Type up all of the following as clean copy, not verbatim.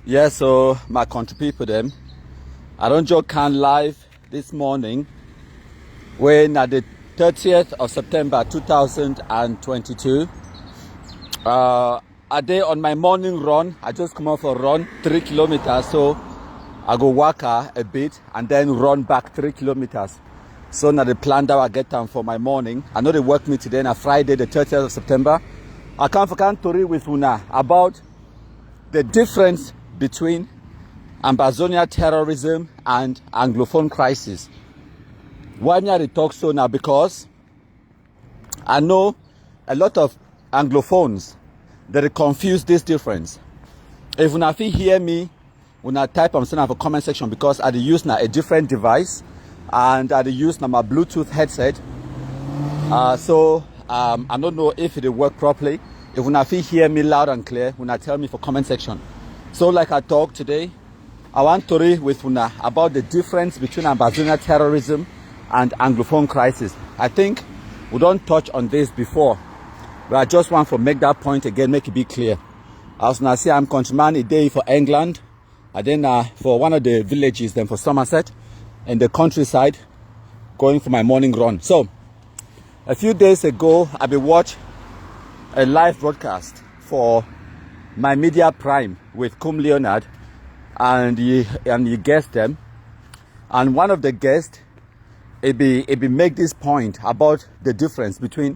Yeah, so my country people them, I don't joke can live this morning when at the 30th of September 2022. A day on my morning run. I just come off a run 3 kilometers, so I go walk a bit and then run back 3 kilometers. So now the plan that I get time for my morning. I know they work me today on Friday the 30th of September. I come for terrori with Una about the difference between Ambazonia terrorism and Anglophone crisis. Why me I talk so now? Because I know a lot of Anglophones that confuse this difference. If una fit hear me, una type am send am for comment section, because I dey use now a different device and I dey use now my Bluetooth headset. So I don't know if it will work properly. If una fit hear me loud and clear, una tell me for comment section. So like I talk today, I want to read with una about the difference between Ambazonia terrorism and Anglophone crisis. I think we don't touch on this before, but I just want to make that point again, make it be clear. As I say, I'm countryman a day for England, and then for one of the villages, then for Somerset, in the countryside, going for my morning run. So a few days ago, I watched a live broadcast for my media prime with Cum Leonard, and he guessed them, and one of the guests it be make this point about the difference between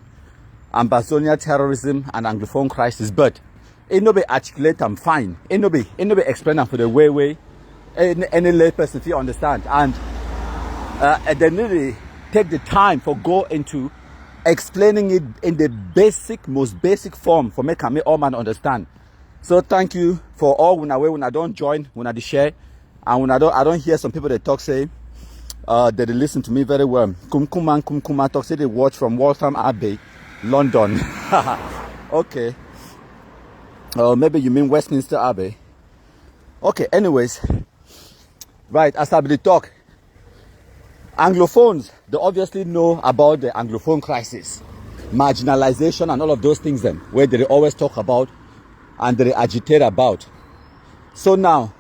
Ambazonia terrorism and Anglophone crisis, but it no be articulate them fine, it no be explain them for the way any lay person feel understand, and they really take the time for go into explaining it in the most basic form for make all man understand. So thank you for all when I don't join, when I share, and when I don't hear some people that talk say that they listen to me very well. Kumkuma talk say they watch from Waltham Abbey, London. Okay. Maybe you mean Westminster Abbey. Okay, anyways. Right, as I be talk, Anglophones, they obviously know about the Anglophone crisis, marginalization and all of those things then, where they always talk about and they agitate about. So now,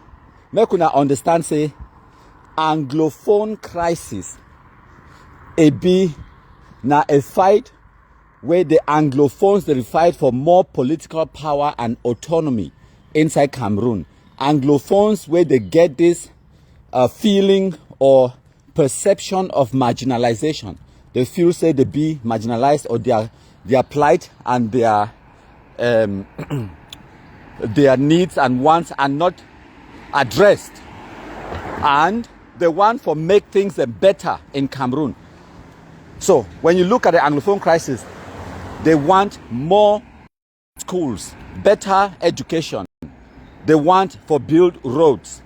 make una understand say, Anglophone crisis, it be now a fight where the Anglophones they fight for more political power and autonomy inside Cameroon. Anglophones where they get this feeling or perception of marginalization. They feel say they be marginalized, or their plight and their their needs and wants are not addressed, and they want to make things better in Cameroon. So when you look at the Anglophone crisis, they want more schools, better education, they want for build roads,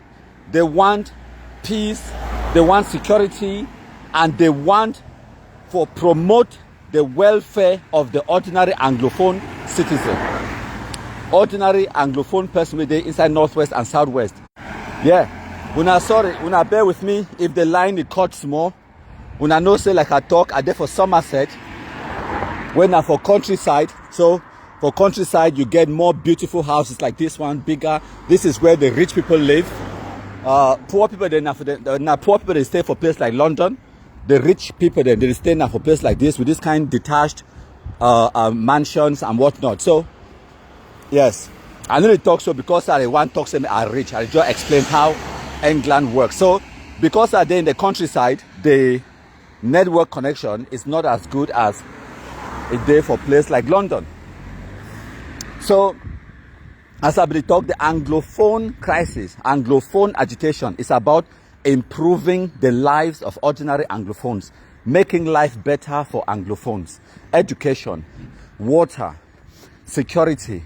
they want peace, they want security, and they want for promote the welfare of the ordinary Anglophone citizen, ordinary Anglophone person with the inside Northwest and Southwest. Yeah, una bear with me if the line it cuts more. Una know say like I talk, I there for Somerset, when I for countryside. So for countryside you get more beautiful houses like this one, bigger. This is where the rich people live. Poor people they stay for place like London. The rich people then they stay now for place like this with this kind detached mansions and whatnot. So yes, I know they talk so because I want talk say are rich. I just explain how England works. So because I there in the countryside, the network connection is not as good as it there for place like London. So as I talk, the Anglophone crisis, Anglophone agitation is about improving the lives of ordinary Anglophones, making life better for Anglophones, education, water, security,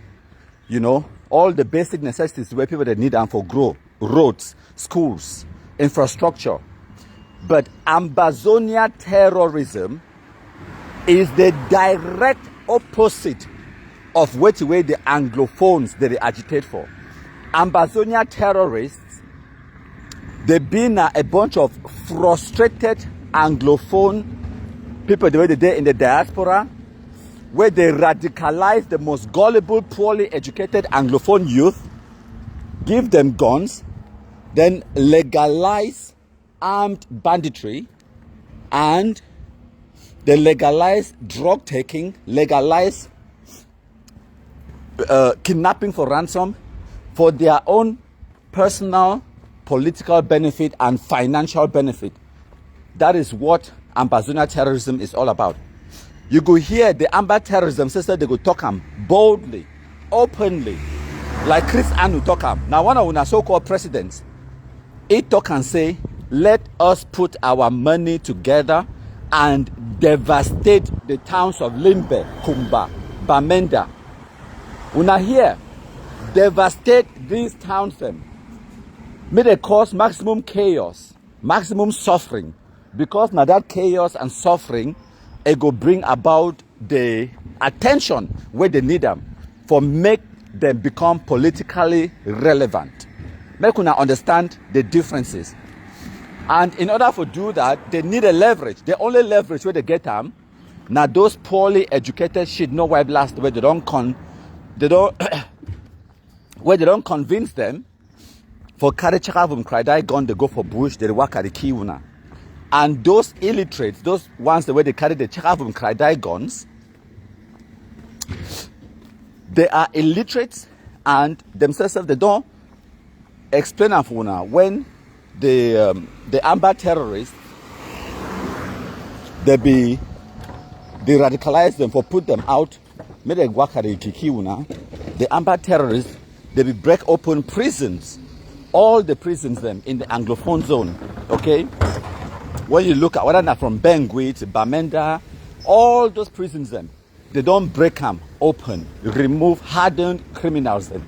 you know, all the basic necessities where people that need them for grow, roads, schools, infrastructure. But Ambazonia terrorism is the direct opposite of what way the Anglophones they agitate for. Ambazonia terrorists, they've been a bunch of frustrated Anglophone people the way they're in the diaspora, where they radicalize the most gullible, poorly educated Anglophone youth give them guns, then legalize armed banditry, and they legalize drug taking, legalize kidnapping for ransom for their own personal political benefit and financial benefit. That is what Ambazonia terrorism is all about. You go hear the Amba terrorism sister, they go talk boldly, openly, like Chris Anu talk. Now one of our so-called presidents, he talk and say, let us put our money together and devastate the towns of Limbe, Kumba, Bamenda. Una here, devastate these towns them. May they cause maximum chaos, maximum suffering. Because now that chaos and suffering, it go bring about the attention where they need them for make them become politically relevant. Make una understand the differences. And in order to do that, they need a leverage. The only leverage where they get them, now those poorly educated shit no white blast where they don't where they don't convince them for carry chakavum cry die gun, they go for bush, they work at the kiuna. And those illiterates, those ones the way they carry the chakavum cry die guns, they are illiterates and themselves they don't explain afuna when the Amba terrorists they radicalize them for put them out. May they work at the kikiuna. The Amba terrorists they be break open prisons, all the prisons them in the Anglophone zone. Okay, when you look at whether not from Bangui to Bamenda, all those prisons them they don't break them open, remove hardened criminals them.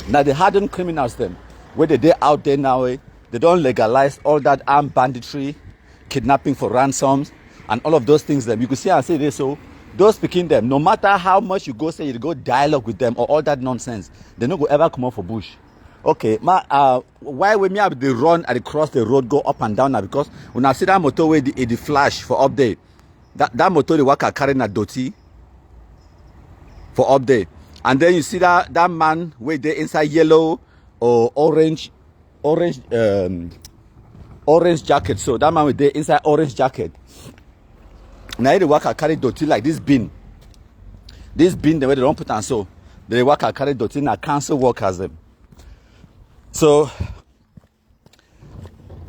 Now the hardened criminals them, where they out there now, they don't legalize all that armed banditry, kidnapping for ransoms, and all of those things them. You can see and say this, so those speaking them, no matter how much you go say you go dialogue with them or all that nonsense, they don't go ever come out for bush. Okay, why we me have they run and they cross the road, go up and down now? Because when I see that motor where the flash for update, that motor the worker carrying a doti for update. And then you see that man where they inside yellow or orange jacket. So that man with the inside orange jacket. Now the worker carry doti like this bin. This bin the way they don't put on so the worker carry doti na council workers them. So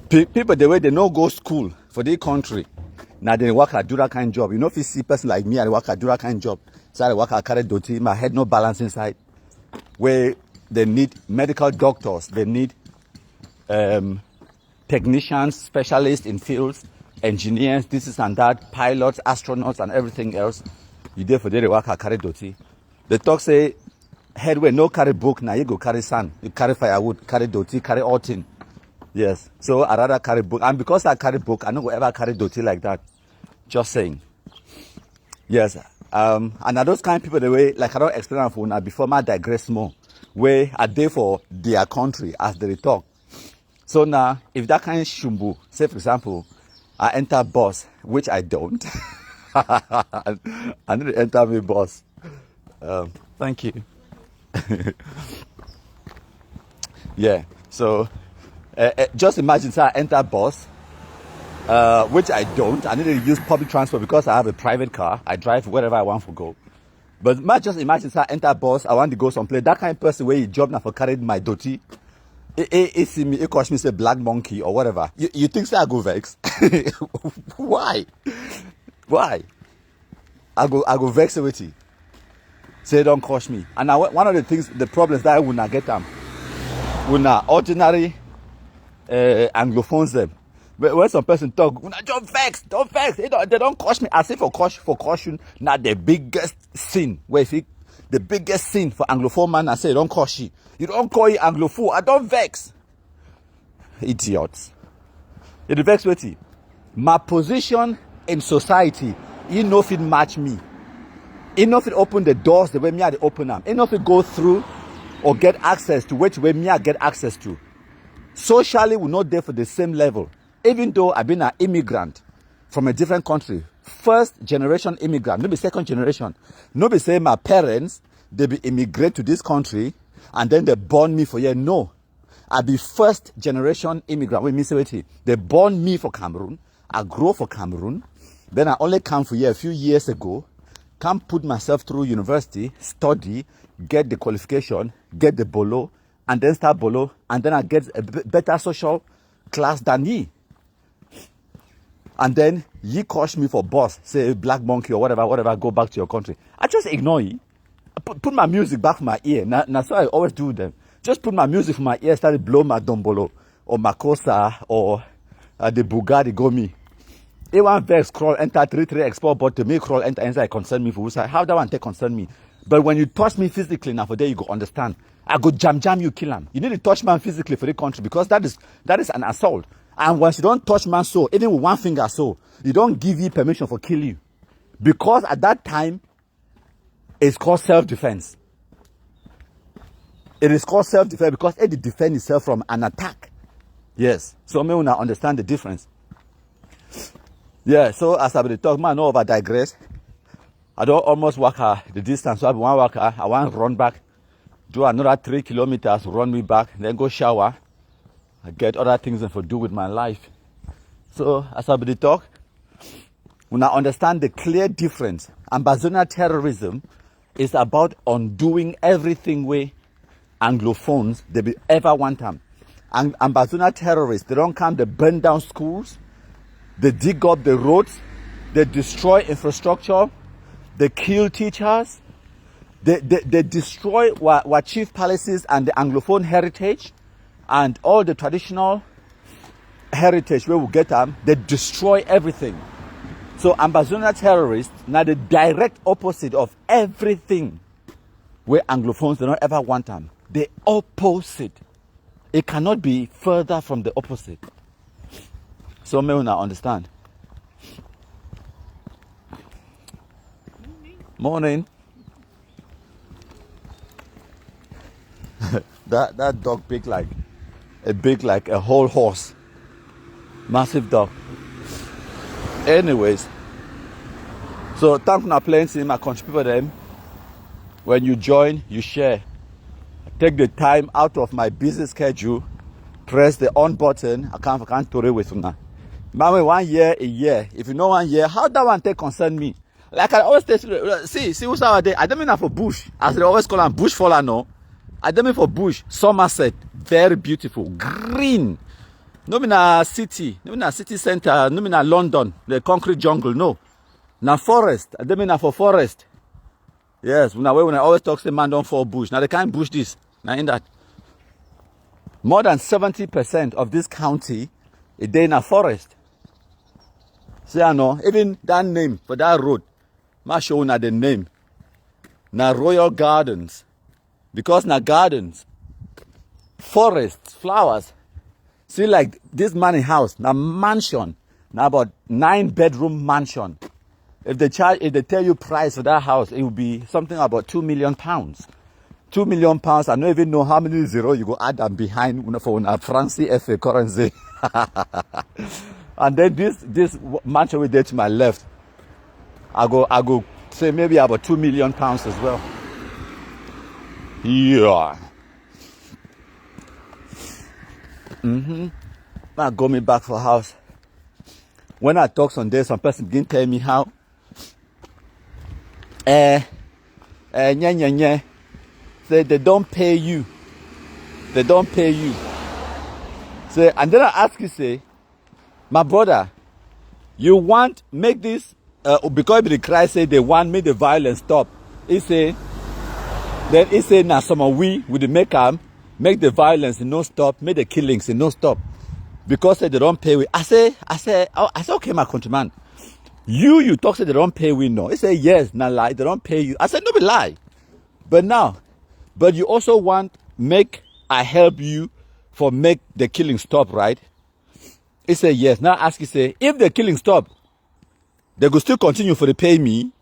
people the way they no go school for the country. Now they work at do that kind of job. You know if you see person like me, I work at do that kind of job. So I work at carry doti, my head no balance inside. Where they need medical doctors, they need technicians, specialists in fields, engineers, this is and that, pilots, astronauts, and everything else. You there for the work at carry doti. The talk say headway no carry book, now you go carry sand, you carry firewood, carry doti, carry all thing. Yes. So I rather carry book, and because I carry book, I don't go ever carry doti like that. Just saying. Yes. And are those kind of people the way like I don't explain for now before I digress more. Where are they for their country as they talk. So now, if that kind of shumbu, say for example, I enter bus, which I don't. I need to enter my bus. Thank you. Yeah. So just imagine, say I enter bus, which I don't. I need to use public transport because I have a private car. I drive wherever I want to go. But just imagine, say I enter bus, I want to go someplace. That kind of person where you job now for carrying my doti. It see me, it cost me say black monkey or whatever. You think say I go vex? Why? Why? I go vex with you. Say don't cost me. And now one of the things, the problems that I will not get them, will not ordinary Anglophones them. But when some person talk, don't vex. They don't cost me. I say for caution, not the biggest sin. Where if the biggest sin for Anglophone man, I say don't cost you. You don't call you Anglophone. I don't vex. Idiots. It vex with you. My position in society, you know if it match me. You know if it open the doors the way me I open them. You know if it go through or get access to which way me I get access to. Socially, we're not there for the same level. Even though I've been an immigrant from a different country, first generation immigrant, maybe second generation. Nobody say my parents, they be immigrate to this country, and then they born me for here. No. I be first generation immigrant. Wait, me say wait. They born me for Cameroon. I grow for Cameroon. Then I only come for here a few years ago. Come put myself through university, study, get the qualification, get the bolo, and then start bolo, and then I get a better social class than ye. And then ye coach me for boss, say black monkey or whatever, go back to your country. I just ignore ye. I put my music back from my ear. Now so I always do them. Just put my music from my ear, started blow my dombolo, or my Kosa, or the Bugatti Gomi. A1 vex crawl, enter 33 export, but to me crawl, enter inside concern me for who side. How that one take concern me? But when you touch me physically, now for there you go understand. I go jam you, kill him. You need to touch man physically for the country because that is an assault. And once you don't touch man so, even with one finger so, you don't give you permission for kill you. Because at that time, it's called self-defense. It is called self-defense because it defends itself from an attack. Yes. So me wanna understand the difference. Yeah, so as I be talk, man, no over digress. I don't almost walk the distance, so I want walk I want to run back, do another 3 kilometers, run me back, then go shower. I get other things to do with my life. So as I be talk, when I understand the clear difference, Ambazonian terrorism is about undoing everything way Anglophones they be ever want them. And Ambazonian terrorists, they don't come, they burn down schools, they dig up the roads, they destroy infrastructure, they kill teachers, they destroy what chief palaces and the Anglophone heritage and all the traditional heritage where we get them, they destroy everything. So Ambazonian terrorists, now the direct opposite of everything where Anglophones do not ever want them. The opposite. It cannot be further from the opposite. So may we not understand. Morning. that dog big like a whole horse. Massive dog. Anyways. So thank you plenty my country people them. When you join, you share. Take the time out of my busy schedule. Press the on button. I can't tolerate with you now. Man, 1 year, a year. If you know 1 year, how that one take concern me? Like I always tell you, see what's our day. I don't mean for bush, as they always call them bush faller no. I don't mean for bush. Somerset, very beautiful, green. No mean a city, no mean a city center, no mean a London, the concrete jungle, no. Now forest, I don't mean for forest. Yes, when I always talk, say man don't fall bush. Now they can't bush this. Now in that. More than 70% of this county is in a forest. See, I know, even that name for that road, I'm showing the name. Now Royal Gardens. Because now gardens, forests, flowers. See, like this money house, now mansion, now about 9-bedroom mansion. If they tell you price for that house, it will be something about £2 million. £2 million. I don't even know how many zeros you go add them behind for a Francie FA currency. And then this mansion we did to my left, I go say maybe about £2 million as well. Yeah. I go me back for house. When I talk some days, some person begin tell me how. Say they don't pay you. They don't pay you. Say, and then I ask you, say, my brother, you want make this because the Christ say they want make the violence stop. He say, then he say now some of we would make the violence no stop, make the killings no stop. Because they don't pay we. I say, okay, my countryman. You talk say they don't pay we no. He say yes, not lie, they don't pay you. I said no be lie. But you also want make I help you for make the killing stop, right? He said yes. Now ask you say, if the killing stop, they go still continue for the pay me.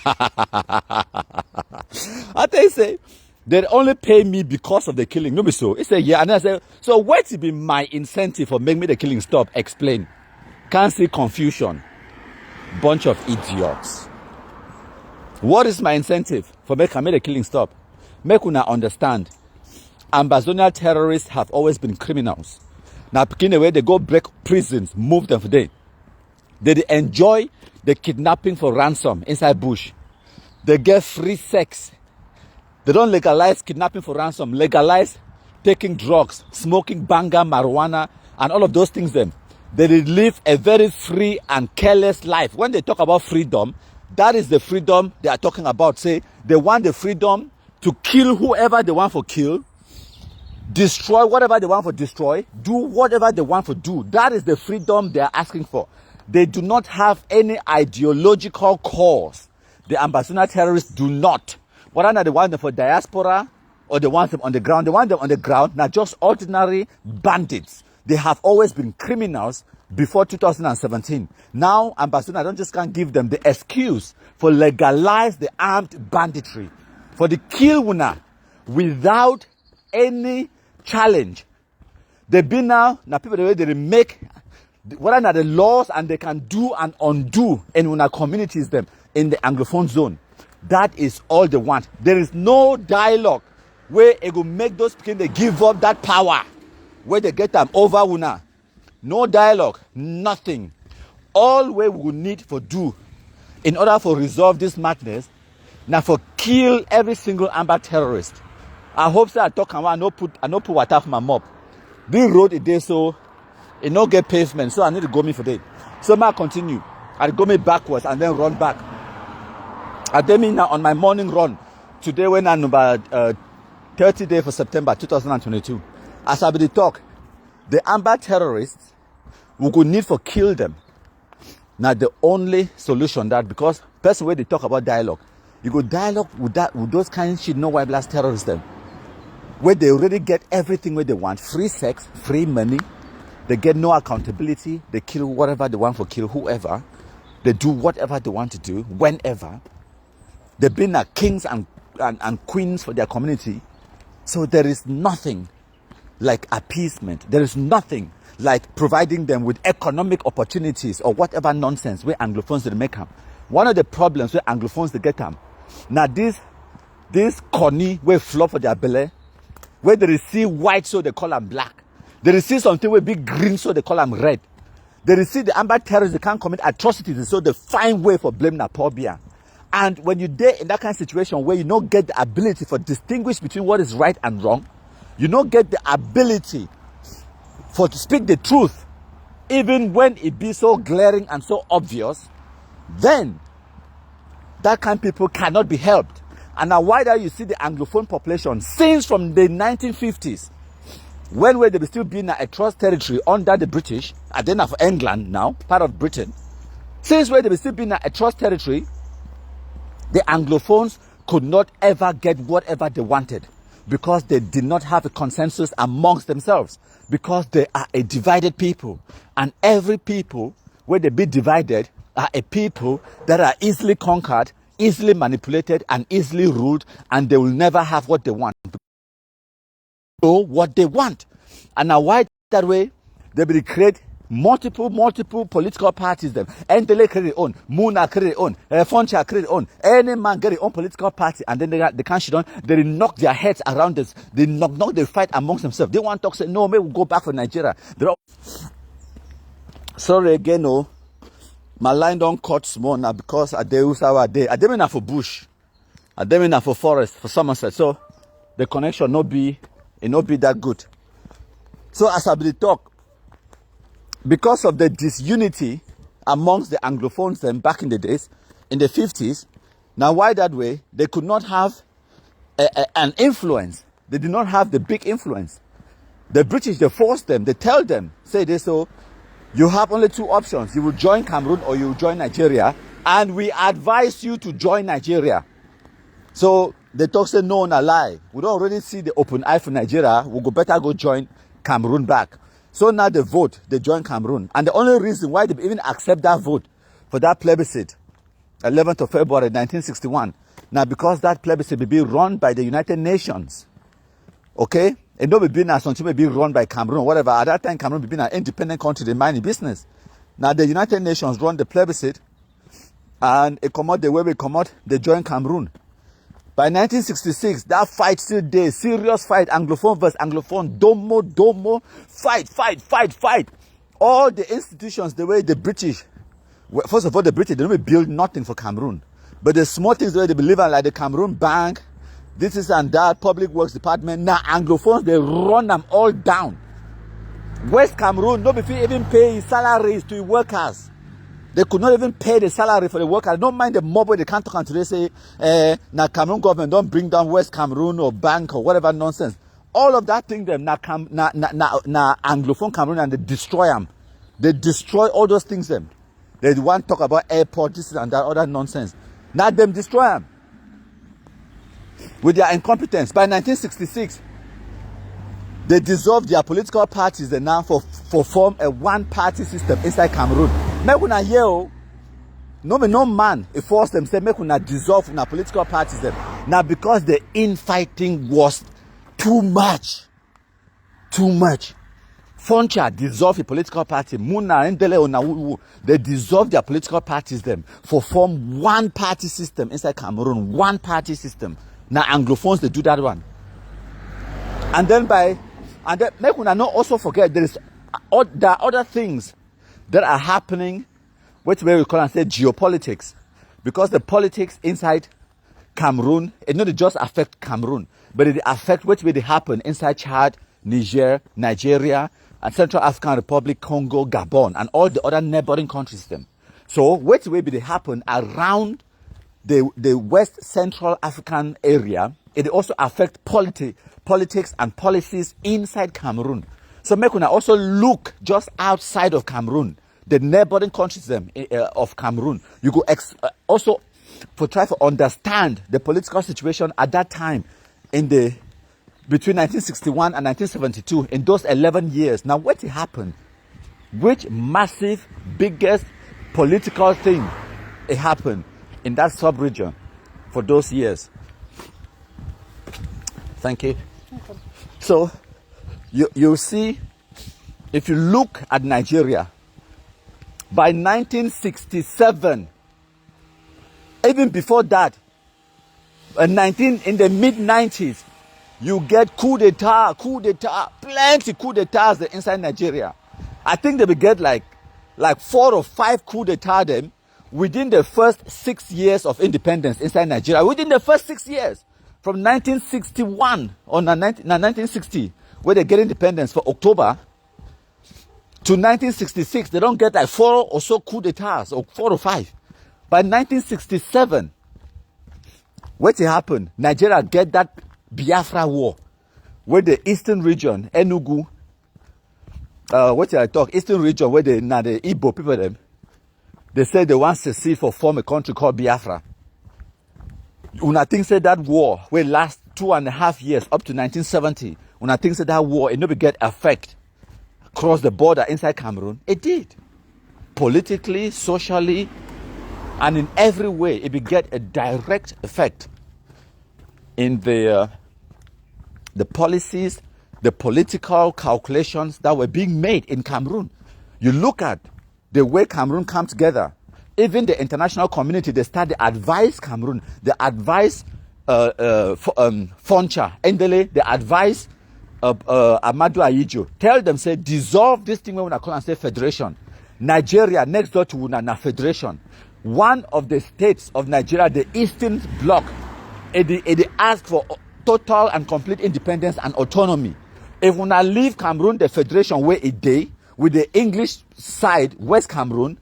I tell you say, they only pay me because of the killing. No be so. He said yeah. And I said, so what will be my incentive for make me the killing stop? Explain. Can't see confusion. Bunch of idiots. What is my incentive for make the killing stop? make una understand, Ambazonial terrorists have always been criminals. Now, picking away, they go break prisons, move them for day. They enjoy the kidnapping for ransom inside bush. They get free sex. They don't legalize kidnapping for ransom, legalize taking drugs, smoking banga, marijuana, and all of those things. They live a very free and careless life. When they talk about freedom, that is the freedom they are talking about. Say they want the freedom to kill whoever they want for kill, destroy whatever they want for destroy, do whatever they want for do. That is the freedom they are asking for. They do not have any ideological cause. The Ambazonial terrorists do not. Whether not they want them for diaspora or they want them on the ground, they want them on the ground, not just ordinary bandits. They have always been criminals before 2017. Now, Ambazonial don't just can't give them the excuse for legalize the armed banditry, for the kill Wuna without any challenge. They be now people the way they make what are the laws and they can do and undo in Wuna communities them in the Anglophone zone. That is all they want. There is no dialogue where it will make those people they give up that power where they get them over Wuna. No dialogue, nothing. All we will need for do in order for resolve this madness now for kill every single Amba terrorist. I hope that I talk and I no put water for my mop. This road it is so it no get pavement, so I need to go me for that. So I continue. I go me backwards and then run back. I did me now on my morning run today when I'm about 30 days for September 2022. As I be the talk, the Amba terrorists we could need for kill them. Now the only solution that because person where they talk about dialogue, you go dialogue with those kind of shit no white blast terrorists them. Where they already get everything where they want, free sex, free money, they get no accountability, they kill whatever they want for kill whoever, they do whatever they want to do, whenever. They've been kings and queens for their community. So there is nothing like appeasement. There is nothing like providing them with economic opportunities or whatever nonsense where Anglophones they make them. One of the problems where Anglophones they get them. Now this corny where flop for their belly, where they receive white so they call them black. They receive something where big green so they call them red. They receive the Amba terrorists, they can't commit atrocities so they find way for blame Napobia. And when you're there in that kind of situation where you don't get the ability for distinguish between what is right and wrong, you don't get the ability for to speak the truth, even when it be so glaring and so obvious, then that kind of people cannot be helped. And now why do you see the Anglophone population since from the 1950s, when they were still being a trust territory under the British, and then of England now, part of Britain, since where they were still being a trust territory, the Anglophones could not ever get whatever they wanted because they did not have a consensus amongst themselves, because they are a divided people. And every people, where they be divided, are a people that are easily conquered, easily manipulated, and easily ruled, and they will never have what they want. Know what they want. And now why that way? They will create multiple political parties them. Entele create their own, Muna create their own, Foncha create their own, any man get their own political party, and then they can't shit on, they knock their heads around this, they knock they fight amongst themselves. They want to talk, say, no, maybe we'll go back for Nigeria. Sorry again, no. My line don't cut small now because I do our day. I didn't for bush. I didn't for forest, for Somerset. So the connection not be that good. So as I be talk, because of the disunity amongst the Anglophones then back in the days, in the 50s, now why that way? They could not have an influence. They did not have the big influence. The British, they forced them, they tell them, say this, so you have only two options. You will join Cameroon or you will join Nigeria, and we advise you to join Nigeria. So they talk, say no, not lie. We don't already see the open eye for Nigeria. We'll better go join Cameroon back. So now they vote, they join Cameroon. And the only reason why they even accept that vote for that plebiscite, 11th of February 1961, now because that plebiscite will be run by the United Nations. Okay? It not be now something may be run by Cameroon or whatever. At that time, Cameroon will be an independent country, they mind business. Now the United Nations run the plebiscite, and it come out the way we come out, they join Cameroon. By 1966, that fight still there, serious fight, Anglophone versus Anglophone, domo, fight. All the institutions, the way the British, first of all, the British, they don't build nothing for Cameroon. But the small things the way they believe in, like the Cameroon Bank, this is and that, Public Works Department, now Anglophones, they run them all down. West Cameroon, nobody even pay salaries to workers. They could not even pay the salary for the workers. Don't mind the mob where they can't talk until they say, now Cameroon government don't bring down West Cameroon or bank or whatever nonsense. All of that thing them, now Anglophone Cameroon, and they destroy them. They destroy all those things them. They want to talk about airport, this and that, other nonsense. Now them destroy them. With their incompetence. By 1966, they dissolved their political parties and now for form a one-party system inside Cameroon. Make una hear no man force them say make una dissolve una political parties them. Now because the infighting was too much. Foncha dissolved the political party. Muna Ndele Onawu, they dissolved their political parties them for form one party system inside Cameroon. One party system. Now Anglophones they do that one. And then make una not also forget there are other things that are happening, which we call and say geopolitics, because the politics inside Cameroon, it not just affect Cameroon, but it affect which way they happen inside Chad, Niger, Nigeria, and Central African Republic, Congo, Gabon, and all the other neighboring countries. Them. So which way they happen around the West Central African area, it also affect politics and policies inside Cameroon. So make una also look just outside of Cameroon, the neighboring countries of Cameroon. You go also for try to understand the political situation at that time in the between 1961 and 1972, in those 11 years. Now what happened? Which massive, biggest political thing it happened in that sub-region for those years? Thank you. Okay. So you see, if you look at Nigeria, by 1967, even before that, in the mid-90s, you get coup d'etat, plenty coup d'etats inside Nigeria. I think they will get like 4 or 5 coup d'etat them within the first 6 years of independence inside Nigeria. Within the first 6 years, from 1961 or 1960, where they get independence for October, to 1966, they don't get like 4 or so coup d'etats, or 4 or 5. By 1967, what happened? Nigeria get that Biafra war, where the eastern region, Enugu, eastern region, where the Igbo people them, they say they want to secede for form a country called Biafra. Una think say that war will last 2.5 years up to 1970. Una think say that war it never get effect across the border inside Cameroon. It did, politically, socially, and in every way. It will get a direct effect in the policies, the political calculations that were being made in Cameroon. You look at the way Cameroon come together. Even the international community, they start to advise Cameroon. They advise Foncha, Endele, they advise Amadou Ahidjo. Tell them, say, dissolve this thing when we call and say federation. Nigeria, next door to Una federation. One of the states of Nigeria, the Eastern Bloc, it asked for total and complete independence and autonomy. If we leave Cameroon, the federation where it day, with the English side, West Cameroon,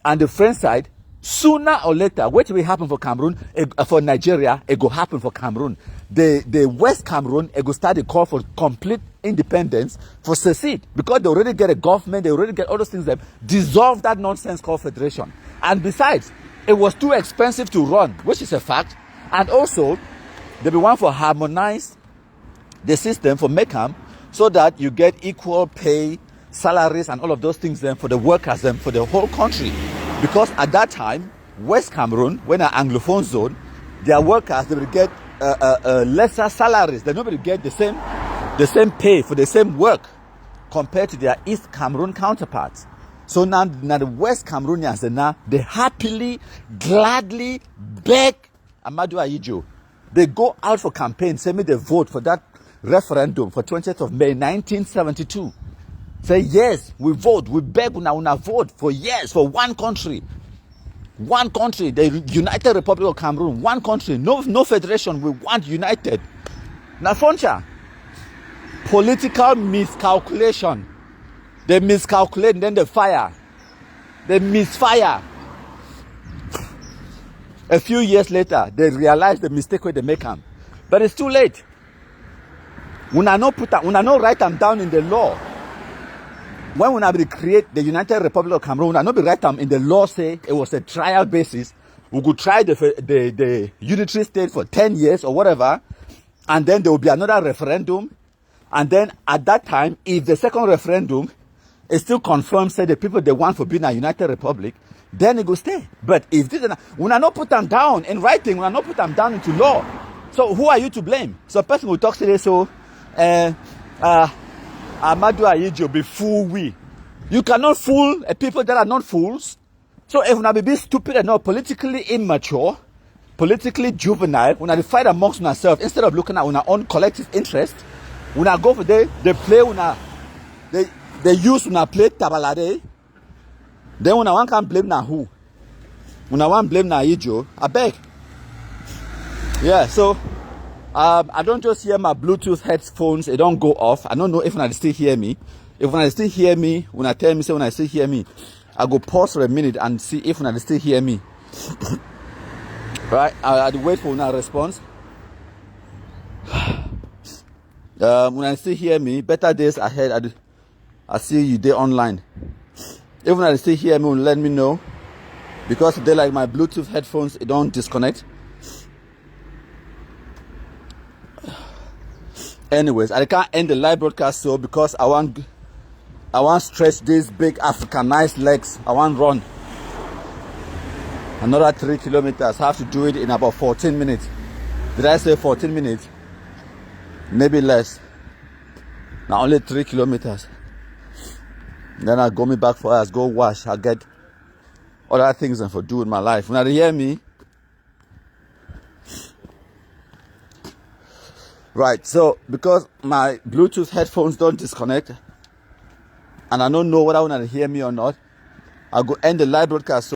and the French side, sooner or later, what will happen for Cameroon, for Nigeria, it will happen for Cameroon. The West Cameroon, it will start a call for complete independence, for secede, because they already get a government, they already get all those things that dissolve that nonsense called federation. And besides, it was too expensive to run, which is a fact. And also, they be want for harmonize the system for MECAM so that you get equal pay, salaries, and all of those things then for the workers and for the whole country. Because at that time, West Cameroon, when an Anglophone zone, their workers, they will get lesser salaries. They don't get the same pay for the same work compared to their East Cameroon counterparts. So now the West Cameroonians, they happily, gladly beg Amadou Ahidjo They go out for campaign, say me they vote for that referendum for 20th of May 1972. Say yes, we vote, we beg una vote for yes, for one country. One country, the United Republic of Cameroon, one country, no federation, we want united. Now, Foncha, political miscalculation. They miscalculate, then they fire. They misfire. A few years later, they realize the mistake where they make them. But it's too late. Una no write them down in the law. When we create the United Republic of Cameroon, we not be write them in the law say it was a trial basis. We could try the unitary state for 10 years or whatever, and then there will be another referendum. And then at that time, if the second referendum is still confirmed, say the people they want for being a United Republic, then it will stay. But if this, we not put them down in writing, we not put them down into law. So who are you to blame? So a person will talk today, so Amadou Ayejo be fool we. You cannot fool a people that are not fools. So if we be stupid and not politically immature, politically juvenile, we fight amongst ourselves instead of looking at our own collective interest. We go for they play they use play tabalade. Then one can blame na who? One blame na Ayejo. I beg. Yeah, so I don't just hear my Bluetooth headphones, they don't go off. I don't know if I still hear me. If I still hear me, when I tell me, say when I still hear me, I go pause for a minute and see if I still hear me. Right? I'll wait for a response. When I still hear me, better days ahead, I see you there online. If I still hear me, let me know. Because they like my Bluetooth headphones, it don't disconnect. Anyways, I can't end the live broadcast so because I want stretch these big Africanized legs. I want run another 3 kilometers. I have to do it in about 14 minutes. Did I say 14 minutes? Maybe less. Now only 3 kilometers. Then I go me back for us, go wash. I get other things and for do in my life. When I hear me. Right, so because my Bluetooth headphones don't disconnect and I don't know whether I want to hear me or not, I'll go end the live broadcast.